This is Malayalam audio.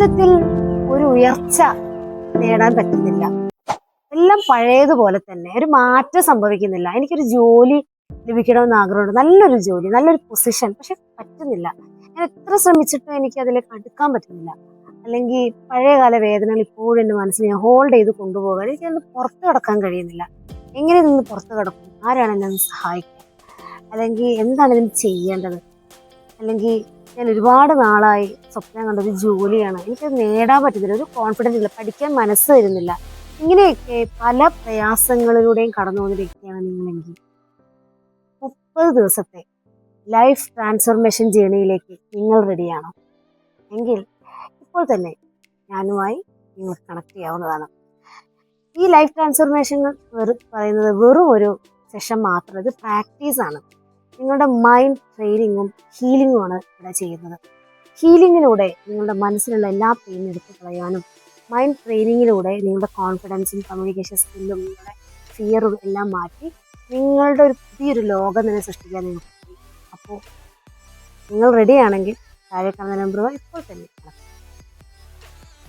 ജീവിതത്തിൽ ഒരു ഉയർച്ച നേടാൻ പറ്റുന്നില്ല. എല്ലാം പഴയതുപോലെ തന്നെ, ഒരു മാറ്റം സംഭവിക്കുന്നില്ല. എനിക്കൊരു ജോലി ലഭിക്കണമെന്ന് ആഗ്രഹമുണ്ട്, നല്ലൊരു ജോലി, നല്ലൊരു പൊസിഷൻ, പക്ഷെ പറ്റുന്നില്ല. ഞാൻ എത്ര ശ്രമിച്ചിട്ടും എനിക്ക് അതിലേക്ക് അടുക്കാൻ പറ്റുന്നില്ല. അല്ലെങ്കിൽ പഴയകാല വേദനകൾ ഇപ്പോഴും എൻ്റെ മനസ്സിൽ ഞാൻ ഹോൾഡ് ചെയ്ത് കൊണ്ടുപോകാൻ എനിക്കത് പുറത്തു കടക്കാൻ കഴിയുന്നില്ല. എങ്ങനെ നിന്ന് പുറത്തു കടക്കും? ആരാണ് എന്നെ ഒന്ന് സഹായിക്കുക? അല്ലെങ്കിൽ എന്താണ് ഇതിന് ചെയ്യേണ്ടത്? അല്ലെങ്കിൽ ഞാൻ ഒരുപാട് നാളായി സ്വപ്നം കണ്ടൊരു ജോലിയാണ്, എനിക്കത് നേടാൻ പറ്റുന്നില്ല, ഒരു കോൺഫിഡൻസ് ഇല്ല, പഠിക്കാൻ മനസ്സ് വരുന്നില്ല. ഇങ്ങനെയൊക്കെ പല പ്രയാസങ്ങളിലൂടെയും കടന്നു പോകുന്ന വ്യക്തിയാണ് നിങ്ങളെങ്കിൽ 30 ദിവസത്തെ ലൈഫ് ട്രാൻസ്ഫോർമേഷൻ ജേണിയിലേക്ക് നിങ്ങൾ റെഡിയാണോ? എങ്കിൽ ഇപ്പോൾ തന്നെ ഞാനുമായി നിങ്ങൾ കണക്ട് ചെയ്യാവുന്നതാണ്. ഈ ലൈഫ് ട്രാൻസ്ഫോർമേഷൻ പറയുന്നത് വെറും ഒരു സെഷൻ മാത്രം, ഇത് പ്രാക്ടീസാണ്. നിങ്ങളുടെ മൈൻഡ് ട്രെയിനിങ്ങും ഹീലിങ്ങുമാണ് ഇവിടെ ചെയ്യുന്നത്. ഹീലിങ്ങിലൂടെ നിങ്ങളുടെ മനസ്സിലുള്ള എല്ലാ പെയിനും എടുത്ത് കളയാനും, മൈൻഡ് ട്രെയിനിങ്ങിലൂടെ നിങ്ങളുടെ കോൺഫിഡൻസും കമ്മ്യൂണിക്കേഷൻ സ്കില്ലും നിങ്ങളുടെ ഫിയറും എല്ലാം മാറ്റി നിങ്ങളുടെ ഒരു പുതിയൊരു ലോകം തന്നെ സൃഷ്ടിക്കാൻ നിങ്ങൾക്ക് കഴിയും. അപ്പോൾ നിങ്ങൾ റെഡിയാണെങ്കിൽ താഴെ കാണുന്ന നമ്പറുമായി ഇപ്പോൾ തന്നെ